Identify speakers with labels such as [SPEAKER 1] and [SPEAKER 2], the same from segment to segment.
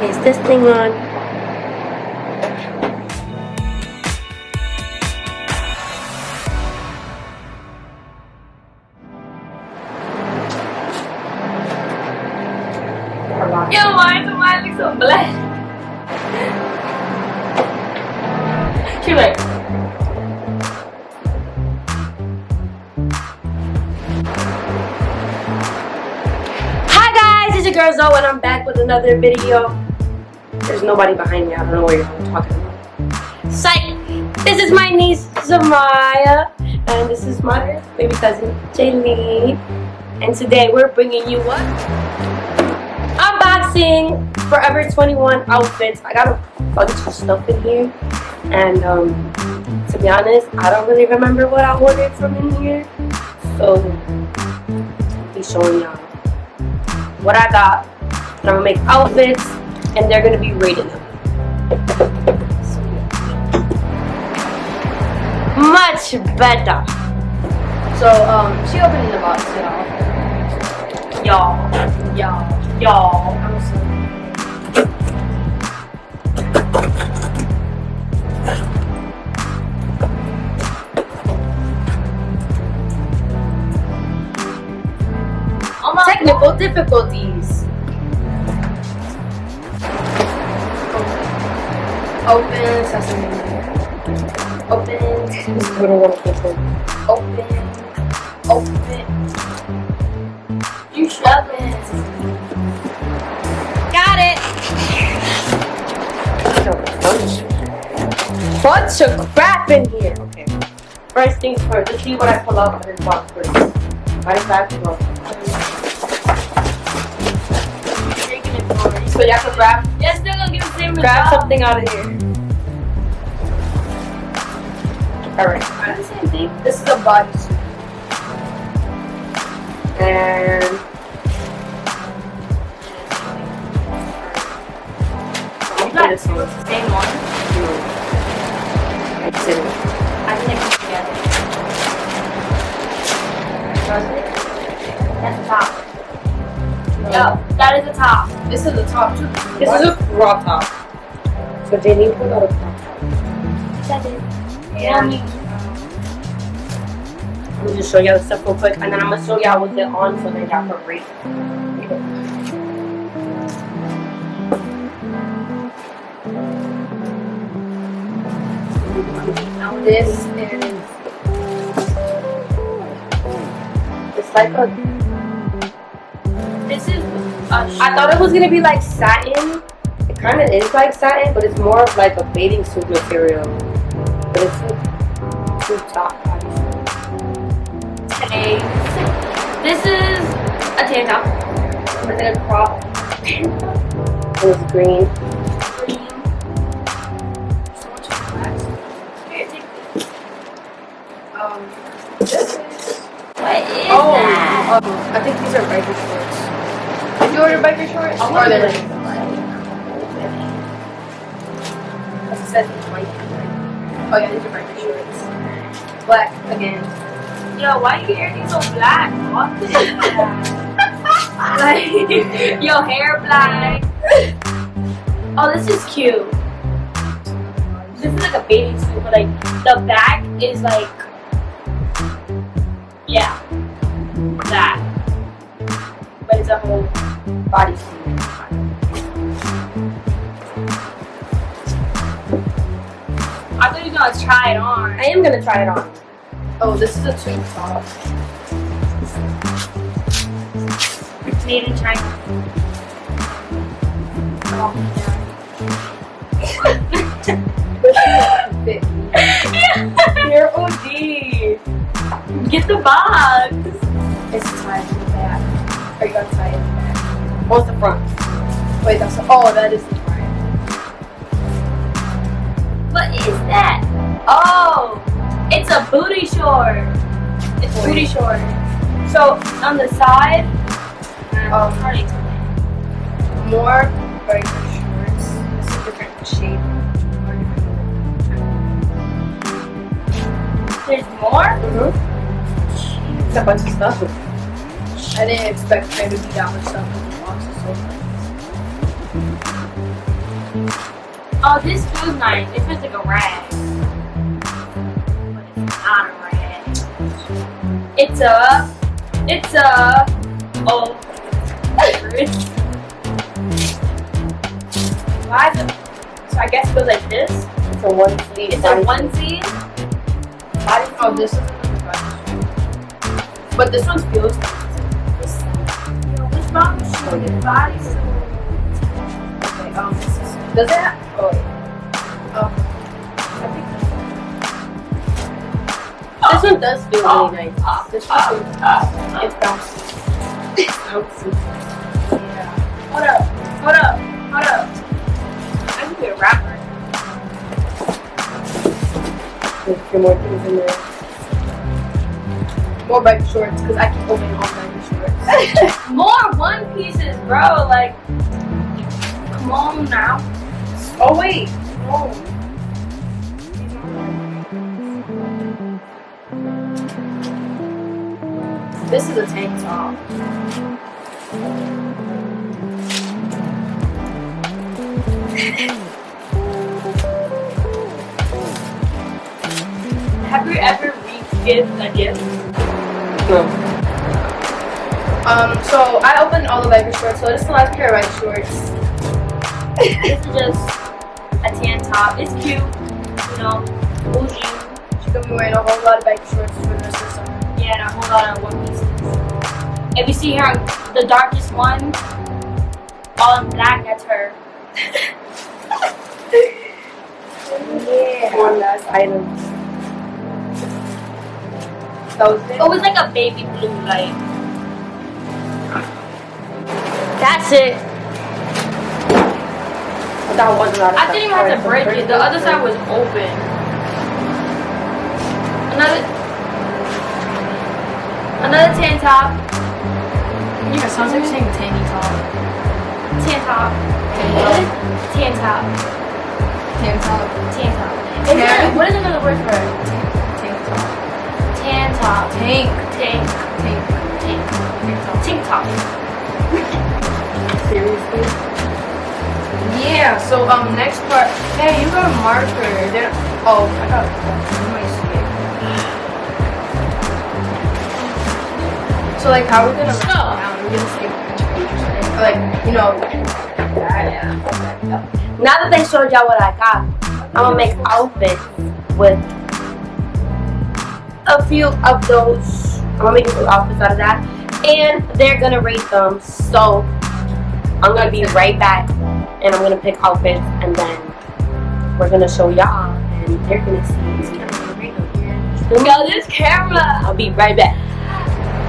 [SPEAKER 1] Is this thing on?
[SPEAKER 2] Yo, why is mine look so black? She's like,
[SPEAKER 1] hi guys, it's your girl Zoe and I'm back with another video. There's nobody behind me. I don't know what you're talking about. Psych! This is my niece Zamaya and this is my baby cousin Jaylene. And today we're bringing you what? Unboxing Forever 21 outfits. I got a bunch of stuff in here, and to be honest, I don't really remember what I ordered from in here, so I'll be showing y'all what I got. And I'm gonna make outfits, and they're gonna be rating them. So yeah. Much better. So she opened the box, y'all. Y'all. I'm sorry. Technical difficulties. Open sesame. Open. Open. You shove it. Got it. Bunch of crap in here. Okay. First things first. Let's see what I pull out of this box first. Right back to box. So y'all can grab.
[SPEAKER 2] yes, they're gonna give the same
[SPEAKER 1] Grab
[SPEAKER 2] result.
[SPEAKER 1] something out of here. Alright.
[SPEAKER 2] The same thing.
[SPEAKER 1] This is a bodysuit. And
[SPEAKER 2] You got two of the same one.
[SPEAKER 1] I didn't.
[SPEAKER 2] I think it's together. That's the top. Yo, that is the top.
[SPEAKER 1] This is the top too. This is a crop top. So Jaylene put out a crop top.
[SPEAKER 2] That is.
[SPEAKER 1] And let me just show y'all the stuff real quick, and then I'm gonna show y'all with it on, so then y'all can rate. This is. It's like a.
[SPEAKER 2] This is
[SPEAKER 1] I thought it was gonna be like satin. It kind of is like satin, but it's more of like a bathing suit material. But it's too top.
[SPEAKER 2] a. This is a tank top.
[SPEAKER 1] And then a crop. It was green.
[SPEAKER 2] Green. So much relax. Here, take this.
[SPEAKER 1] This is.
[SPEAKER 2] What is that?
[SPEAKER 1] I think these are biker shorts. Did you order biker shorts?
[SPEAKER 2] I'll
[SPEAKER 1] Or
[SPEAKER 2] order
[SPEAKER 1] they're
[SPEAKER 2] them.
[SPEAKER 1] As it says, it's white. Oh yeah, these are biker shorts. Black again.
[SPEAKER 2] Yo, why are your everything so black? What is that? Like, your hair black. Oh, this is cute. This is like a bathing suit, but like the back is like, yeah, that. But it's a whole bodysuit. I thought you were gonna try it on.
[SPEAKER 1] I am gonna try it on. Oh, this is a tube top.
[SPEAKER 2] Made in China. Oh, You're OD. Get the box.
[SPEAKER 1] It's tied in the back. Are you gonna tie it in the back? What's the front? Wait, that's oh, that is the front.
[SPEAKER 2] What is that? Oh, it's a booty short. It's booty short. So on the side,
[SPEAKER 1] More biker shorts. It's a different shape.
[SPEAKER 2] there's more.
[SPEAKER 1] It's a bunch of stuff. I didn't expect there to be that much stuff in the box. It's so nice.
[SPEAKER 2] Oh, this feels nice. It feels like a rag. But it's not a rag. It's a, oh, why is it, so I guess it goes like this.
[SPEAKER 1] It's a onesie.
[SPEAKER 2] It's a onesie.
[SPEAKER 3] Oh, this is but this one feels
[SPEAKER 2] What's wrong with your body?
[SPEAKER 3] okay, does it have, oh wait. Oh.
[SPEAKER 1] This one does feel really nice. This one feels it's bouncy. It's bouncy.
[SPEAKER 2] Yeah. Hold up. I could be a rapper.
[SPEAKER 1] There's a few more things in there.
[SPEAKER 3] More biker shorts because I keep opening all biker shorts.
[SPEAKER 2] More one pieces, bro. Like, come on now.
[SPEAKER 3] Oh wait. No. This is a tank top.
[SPEAKER 2] Have you ever re-given a gift?
[SPEAKER 1] No.
[SPEAKER 3] So I opened all the biker shorts, so this is the last pair of biker shorts.
[SPEAKER 2] This is just a tan top. It's cute, you know, bougie.
[SPEAKER 3] She's gonna be wearing a whole lot of biker shorts for the rest of the summer.
[SPEAKER 2] Yeah, and a whole lot of one pieces. If you see her, the darkest one, all in black, that's her.
[SPEAKER 1] Yeah. One last item.
[SPEAKER 3] That was it.
[SPEAKER 2] It was like a baby blue, like. That's it.
[SPEAKER 1] That was not.
[SPEAKER 2] I didn't even have to break it. The other side was open. Another tan top.
[SPEAKER 3] Yeah, it sounds like you're saying tanny top.
[SPEAKER 2] Tan top. Tan top.
[SPEAKER 3] Tan top.
[SPEAKER 2] Tan top.
[SPEAKER 3] Yeah.
[SPEAKER 2] What is another word for it?
[SPEAKER 3] Tank top.
[SPEAKER 2] Tan top.
[SPEAKER 3] Tank.
[SPEAKER 2] Tank.
[SPEAKER 3] Tank.
[SPEAKER 2] Tank. Tank top.
[SPEAKER 1] Seriously?
[SPEAKER 3] Yeah, so next part. Hey, you got a marker. Then, oh, I got let me see it. So like how are we gonna write it down? We're gonna say pictures, right? Like, you know, yeah.
[SPEAKER 1] Now that they showed y'all what I got, I'm gonna make outfits with a few of those. I'm gonna make a few outfits out of that, and they're gonna rate them. So I'm gonna be right back, and I'm gonna pick outfits, and then we're gonna show y'all, and they're gonna see.
[SPEAKER 2] Yo, this camera.
[SPEAKER 1] I'll be right back.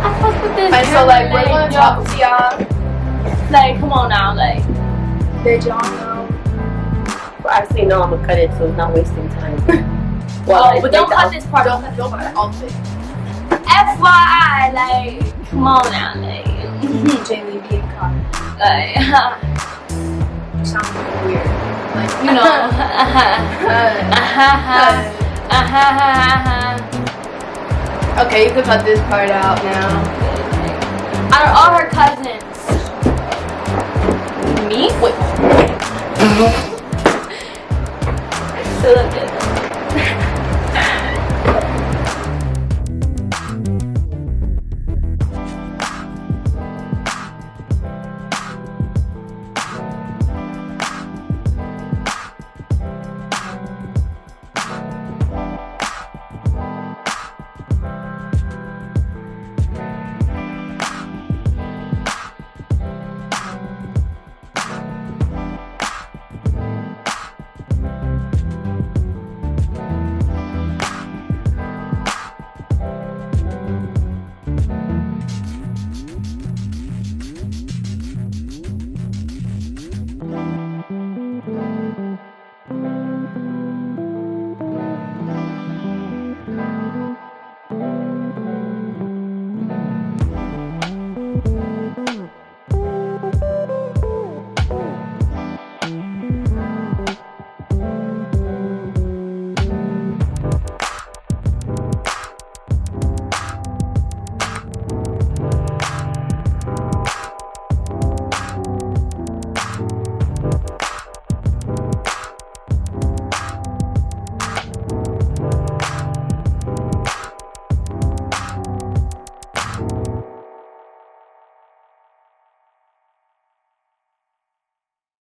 [SPEAKER 2] I fuck with this
[SPEAKER 3] And so like we're gonna talk to y'all.
[SPEAKER 2] Like, come on now, like.
[SPEAKER 3] Did y'all know?
[SPEAKER 1] Well, actually, no, I'm gonna cut it, so it's not wasting time.
[SPEAKER 2] Oh, but don't cut this part.
[SPEAKER 3] Don't cut the outfit.
[SPEAKER 2] FYI, like, come on now, like.
[SPEAKER 3] Jamie being caught.
[SPEAKER 2] Like,
[SPEAKER 3] You sound weird. Like,
[SPEAKER 2] you know.
[SPEAKER 3] Okay, you can cut this part out now.
[SPEAKER 2] Out of all her cousins.
[SPEAKER 1] Me? Wait.